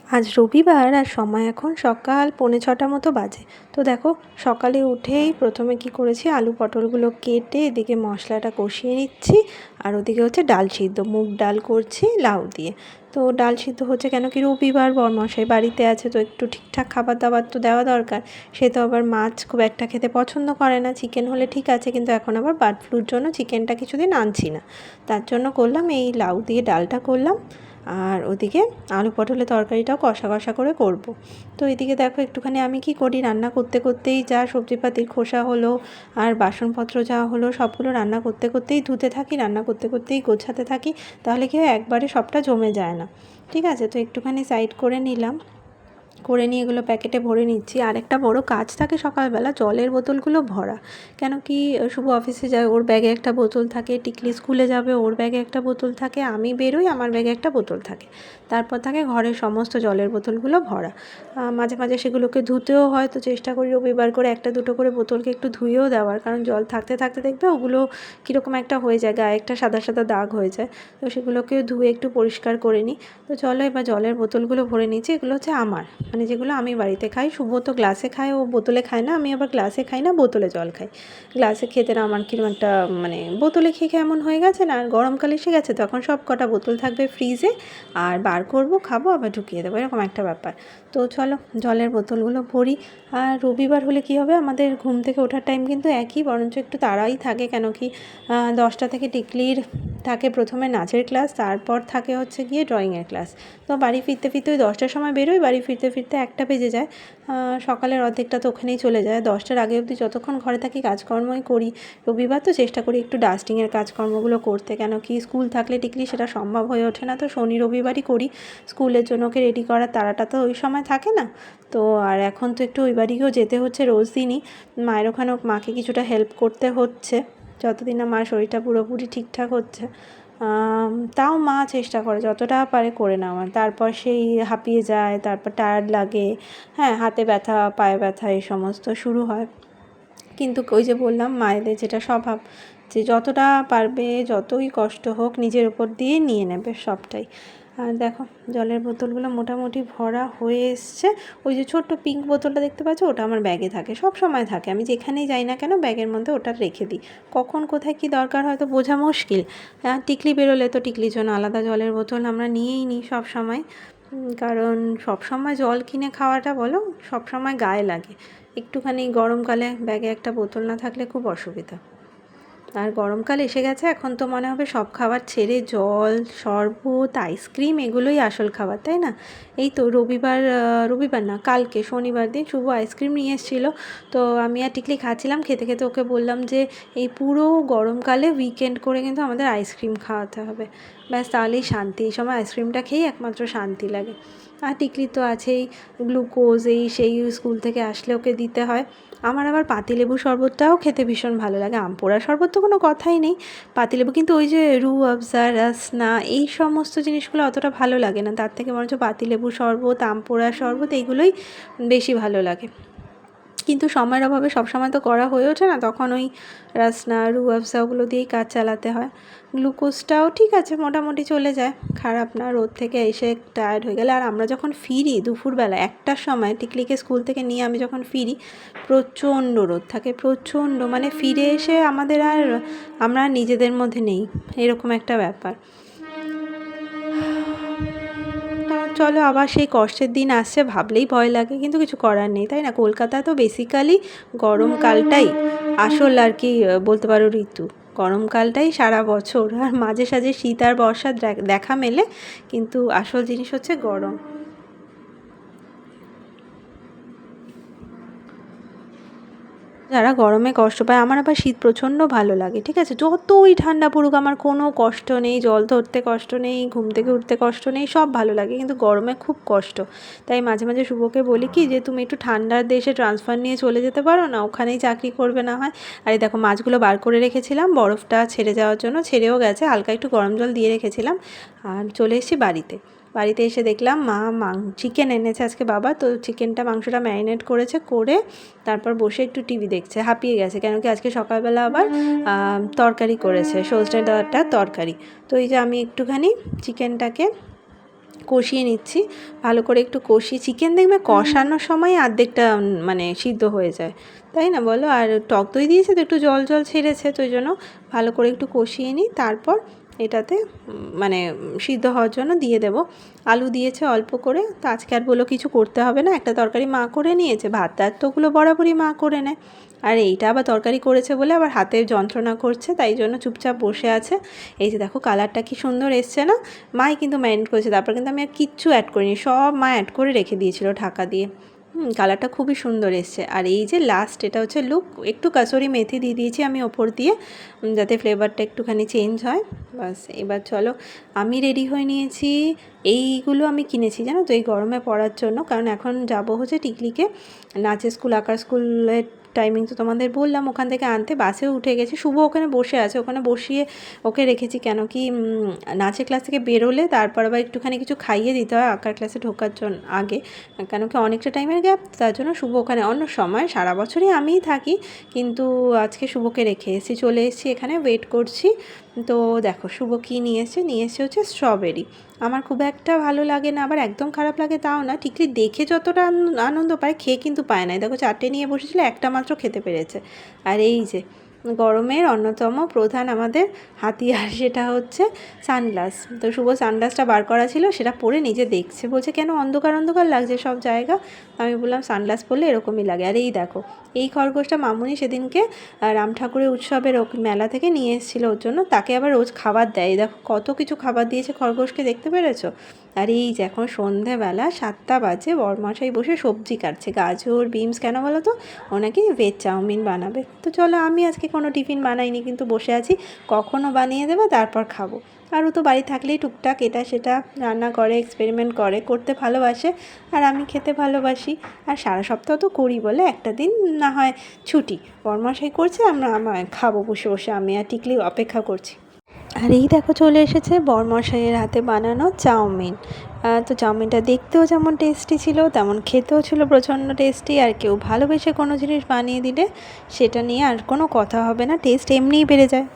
আজ রবিবার আর সময় এখন সকাল 6:45 মতো বাজে। তো দেখো, সকালে উঠেই প্রথমে কি করেছি, আলু পটলগুলো কেটে এদিকে মশলাটা কষিয়ে নিচ্ছি। আর ওদিকে হচ্ছে ডাল সিদ্ধ, মুগ ডাল করছি লাউ দিয়ে। তো ডাল সিদ্ধ হচ্ছে কেন কি, রবিবার বরমশাই বাড়িতে আছে, তো একটু ঠিকঠাক খাবার দাবার তো দেওয়া দরকার। সে তো আবার মাছ খুব একটা খেতে পছন্দ করে না, চিকেন হলে ঠিক আছে, কিন্তু এখন আবার বার্ড ফ্লুর জন্য চিকেনটা কিছুদিন আনছি না। তার জন্য করলাম এই লাউ দিয়ে ডালটা করলাম। আর ওদিকে আলু পটলের তরকারিটাও কষা কষা করে করব। তো এদিকে দেখো, একটুখানি আমি কি করি, রান্না করতে করতেই যা সবজিপাতির খোসা হলো আর বাসনপত্র যা হলো সবগুলো রান্না করতে করতেই ধুতে থাকি, রান্না করতে করতেই গোছাতে থাকি। তাহলে কি হয়, একবারে সবটা জমে যায় না। ঠিক আছে, তো একটুখানি সাইড করে নিলাম, করে নিয়ে এগুলো প্যাকেটে ভরে নিচ্ছি। আর একটা বড় কাজ থাকে সকালবেলা, জলের বোতলগুলো ভরা। কেন কি, শুভ অফিসে যায়, ওর ব্যাগে একটা বোতল থাকে, টিকলি স্কুলে যাবে, ওর ব্যাগে একটা বোতল থাকে, আমি বেরোই, আমার ব্যাগে একটা বোতল থাকে। তারপর থাকে ঘরের সমস্ত জলের বোতলগুলো ভরা। মাঝে মাঝে সেগুলোকে ধুতেও হয়, তো চেষ্টা করি রবিবার করে একটা দুটো করে বোতলকে একটু ধুয়েও দেওয়ার, কারণ জল থাকতে থাকতে দেখবে ওগুলো কীরকম একটা হয়ে যায়, গায়ে একটা সাদা সাদা দাগ হয়ে যায়। তো সেগুলোকেও ধুয়ে একটু পরিষ্কার করে নিই। তো চলো এবার জলের বোতলগুলো ভরে নিচ্ছি। এগুলো হচ্ছে আমার, মানে যেগুলো আমি বাড়িতে খাই। শুভ তো গ্লাসে খায়, ও বোতলে খায় না। আমি আবার গ্লাসে খাই না, বোতলে জল খাই। গ্লাসে খেতে না আমার কিরকম একটা, মানে বোতলে খেয়ে খেয়ে এমন হয়ে গেছে না। আর গরমকাল এসে গেছে, তখন সব কটা বোতল থাকবে ফ্রিজে, আর বার করব, খাবো, আবার ঢুকিয়ে দেবো, এরকম একটা ব্যাপার। তো চলো জলের বোতলগুলো ভরি। আর রবিবার হলে কি হবে, আমাদের ঘুম থেকে ওঠার টাইম কিন্তু একই, বরঞ্চ একটু তাড়াই থাকে। কেন কি, 10টা থেকে টিকলির থাকে প্রথমে নাচের ক্লাস, তারপর থাকে হচ্ছে গিয়ে ড্রয়িংয়ের ক্লাস। তো বাড়ি ফিরতে ফিরতে ওই 10টার সময় বেরোই, বাড়ি ফিরতে ফিরতে 1টা বেজে যায়। সকালের অর্ধেকটা তো ওখানেই চলে যায়। 10টার আগে অবধি যতক্ষণ ঘরে থাকি কাজকর্মই করি। রবিবার তো চেষ্টা করি একটু ডাস্টিংয়ের কাজকর্মগুলো করতে, কেন কি স্কুল থাকলে টিকলি সেটা সম্ভব হয়ে ওঠে না। তো শনি রবিবারই করি। স্কুলের জন্য ওকে রেডি করার তাড়াটা তো ওই সময় থাকে না। তো আর এখন তো একটু ওই বাড়িকেও যেতে হচ্ছে রোজ দিনই, মায়ের ওখানেও মাকে কিছুটা হেল্প করতে হচ্ছে, যতদিন না মার শরীরটা পুরোপুরি ঠিকঠাক হচ্ছে। তাও মা চেষ্টা করে যতটা পারে করে নেওয়ার। তারপর সেই হাঁপিয়ে যায়, তারপর টায়ার্ড লাগে, হ্যাঁ, হাতে ব্যথা, পায়ে ব্যথা, এই সমস্ত শুরু হয়। কিন্তু ওই যে বললাম, মায়েদের যেটা স্বভাব, যে যতটা পারবে, যতই কষ্ট হোক, নিজের উপর দিয়ে নিয়ে নেবে সবটাই। আর দেখো, জলের বোতলগুলো মোটামুটি ভরা হয়ে এসছে। ওই যে ছোট্ট পিঙ্ক বোতলটা দেখতে পাচ্ছ, ওটা আমার ব্যাগে থাকে, সব সময় থাকে। আমি যেখানেই যাই না কেন ব্যাগের মধ্যে ওটা রেখে দিই। কখন কোথায় কী দরকার হয়তো বোঝা মুশকিল। টিকলি বেরোলে তো টিকলির জন্য আলাদা জলের বোতল আমরা নিয়েই নিই সব সময়। কারণ সব সময় জল কিনে খাওয়াটা বলো, সব সময় গায়ে লাগে। একটুখানি গরমকালে ব্যাগে একটা বোতল না থাকলে খুব অসুবিধা। আর গরমকাল এসে গেছে, এখন তো মনে হবে সব খাবার ছেড়ে জল, শরবত, আইসক্রিম এগুলোই আসল খাবার, তাই না? এই তো রবিবার না, কালকে শনিবার দিন শুভ আইসক্রিম নিয়ে এসেছিলো। তো আমি আর টিকলি খাচ্ছিলাম, খেতে খেতে ওকে বললাম যে এই পুরো গরমকালে উইকেন্ড করে কিন্তু আমাদের আইসক্রিম খাওয়াতে হবে, ব্যাস তাহলেই শান্তি। এই সময় আইসক্রিমটা খেয়েই একমাত্র শান্তি লাগে। আর টিকলি তো আছেই, গ্লুকোজ এই সেই স্কুল থেকে আসলে ওকে দিতে হয়। আমার আবার পাতিলেবু শরবতটাও খেতে ভীষণ ভালো লাগে। আম পোড়া শরবত তো কোনো কথাই নেই, পাতিলেবু কিন্তু ওই যে রুহ আফজা, রসনা, এই সমস্ত জিনিসগুলো অতটা ভালো লাগে না। তার থেকে বরঞ্চ পাতিলেবু শরবত, আম পোড়া শরবত এইগুলোই বেশি ভালো লাগে। কিন্তু সময়ের অভাবে সবসময় তো করা হয়ে ওঠে না, তখন ওই রসনা, রুহ আফজা ওগুলো দিয়েই কাজ চালাতে হয়। গ্লুকোজটাও ঠিক আছে, মোটামুটি চলে যায়, খারাপ না। রোদ থেকে এসে টায়ার্ড হয়ে গেলে, আর আমরা যখন ফিরি দুপুরবেলা 1টার সময়, টিকলিকে স্কুল থেকে নিয়ে আমি যখন ফিরি, প্রচণ্ড রোদ থাকে, প্রচণ্ড, মানে ফিরে এসে আমাদের আর, আমরা নিজেদের মধ্যে নেই, এরকম একটা ব্যাপার। চলো আবার সেই কষ্টের দিন আসছে, ভাবলেই ভয় লাগে, কিন্তু কিছু করার নেই, তাই না? কলকাতা তো বেসিক্যালি গরমকালটাই আসল আর কি, বলতে পারো ঋতু। গরমকালটাই সারা বছর, আর মাঝে সাঝে শীত আর বর্ষা দেখা মেলে, কিন্তু আসল জিনিস হচ্ছে গরম। যারা গরমে কষ্ট পায়, আমার আবার শীত প্রচণ্ড ভালো লাগে, ঠিক আছে? যতই ঠান্ডা পড়ুক আমার কোনো কষ্ট নেই, জল ধরতে কষ্ট নেই, ঘুম থেকে উঠতে কষ্ট নেই, সব ভালো লাগে, কিন্তু গরমে খুব কষ্ট। তাই মাঝে মাঝে শুভকে বলি কি, যে তুমি একটু ঠান্ডার দেশে ট্রান্সফার নিয়ে চলে যেতে পারো না, ওখানেই চাকরি করবে না হয়। আর এই দেখো, মাছগুলো বার করে রেখেছিলাম বরফটা ছেড়ে যাওয়ার জন্য, ছেড়েও গেছে, হালকা একটু গরম জল দিয়ে রেখেছিলাম। আর চলে এসেছি বাড়িতে। বাড়িতে এসে দেখলাম মা চিকেন এনেছে আজকে বাবা, তো চিকেনটা, মাংসটা ম্যারিনেট করেছে, করে তারপর বসে একটু টিভি দেখছে, হাঁপিয়ে গেছে। কেন কি আজকে সকালবেলা আবার তরকারি করেছে, সজনে ডাঁটার তরকারি। তো এই যে আমি একটুখানি চিকেনটাকে কষিয়ে নিচ্ছি, ভালো করে একটু কষিয়ে। চিকেন দেখবে কষানোর সময় অর্ধেকটা মানে সিদ্ধ হয়ে যায়, তাই না বলো? আর টক দই দিয়েছে তো একটু জল জল ছেড়েছে, তো ওই জন্য ভালো করে একটু কষিয়ে নিই, তারপর এটাতে মানে সিদ্ধ হওয়ার জন্য দিয়ে দেব। আলু দিয়েছে অল্প করে, তো আজকে আর বলো কিছু করতে হবে না, একটা তরকারি মা করে নিয়েছে, ভাত টাত তো ওগুলো বরাবরই মা করে নেয়, আর এইটা আবার তরকারি করেছে বলে আবার হাতে যন্ত্রণা করছে, তাই জন্য চুপচাপ বসে আছে। এই যে দেখো কালারটা কি সুন্দর এসছে না? মাই কিন্তু ম্যারিনেট করেছে, তারপর কিন্তু আমি আর কিচ্ছু অ্যাড করিনি, সব মা অ্যাড করে রেখে দিয়েছিল ঢাকা দিয়ে। কালারটা খুবই সুন্দর এসছে। আর এই যে লাস্ট এটা হচ্ছে লুক, একটু কাসুরি মেথি দিয়ে দিয়েছি আমি ওপর দিয়ে, যাতে ফ্লেভারটা একটুখানি চেঞ্জ হয়। বাস এবার চলো, আমি রেডি হয়ে নিয়েছি। এইগুলো আমি কিনেছি জানো তো এই গরমে পরার জন্য, কারণ এখন যাব হচ্ছে টিকলিকে নাচের স্কুল, আঁকার স্কুলের টাইমিং তো তোমাদের বললাম, ওখান থেকে আনতে বাসেও উঠে গেছি। শুভ ওখানে বসে আছে, ওখানে বসিয়ে ওকে রেখেছি, কেন কি নাচের ক্লাস থেকে বেরোলে তারপর আবার একটুখানি কিছু খাইয়ে দিতে হয় আঁকার ক্লাসে ঢোকার জন্য আগে, কেন কি অনেকটা টাইমের গ্যাপ, তার জন্য শুভ ওখানে। অন্য সময় সারা বছরই আমিই থাকি, কিন্তু আজকে শুভকে রেখে এসেছি, চলে এসেছি এখানে, ওয়েট করছি। তো দেখো শুভ কী নিয়ে এসেছে হচ্ছে স্ট্রবেরি। আমার খুব একটা ভালো লাগে না, আবার একদম খারাপ লাগে তাও না, টিকলি দেখে যতটা আনন্দ পায় খেয়ে কিন্তু পায় না। দেখো 4টে নিয়ে বসেছিল, একটা মাত্র খেতে পেরেছে। আর এই যে গরমের অন্যতম প্রধান আমাদের হাতিয়ার, সেটা হচ্ছে সানগ্লাস। তো শুভ সানগ্লাসটা বার করা ছিল, সেটা পরে নিজে দেখছে, বলছে কেন অন্ধকার অন্ধকার লাগছে সব জায়গা। আমি বললাম সানগ্লাস পরলে এরকমই লাগে। আর এই দেখো এই খরগোশটা মামুনি সেদিনকে রাম ঠাকুরের উৎসবের মেলা থেকে নিয়ে এসেছিলো ওর জন্য, তাকে আবার রোজ খাবার দেয়। দেখো কত কিছু খাবার দিয়েছে খরগোশকে, দেখতে পেরেছো? আর এই যে এখন সন্ধেবেলা 7টা বাজে, বরমশাই বসে সবজি কাটছে, গাজর বিনস, কেন বলো তো? ও নাকি ভেজ চাউমিন বানাবে। তো চলো, আমি আজকে কোনো টিফিন বানাইনি, কিন্তু বসে আছি, কখনও বানিয়ে দেবে তারপর খাবো। আর ও তো বাড়ি থাকলেই টুকটাক এটা সেটা রান্না করে, এক্সপেরিমেন্ট করে, করতে ভালোবাসে, আর আমি খেতে ভালোবাসি। আর সারা সপ্তাহ তো করি বলে একটা দিন না হয় ছুটি, বরমশাই করছে, আমরা খাবো বসে বসে, আমি আর টিকলি অপেক্ষা করছি। আর এই দেখো চলে এসেছে বরমশাইয়ের হাতে বানানো চাউমিন। তো চাউমিনটা দেখতেও যেমন টেস্টি ছিল, তেমন খেতেও ছিল প্রচণ্ড টেস্টি। আর কেউ ভালোবেসে কোনো জিনিস বানিয়ে দিলে সেটা নিয়ে আর কোনো কথা হবে না, টেস্ট এমনিই বেড়ে যায়।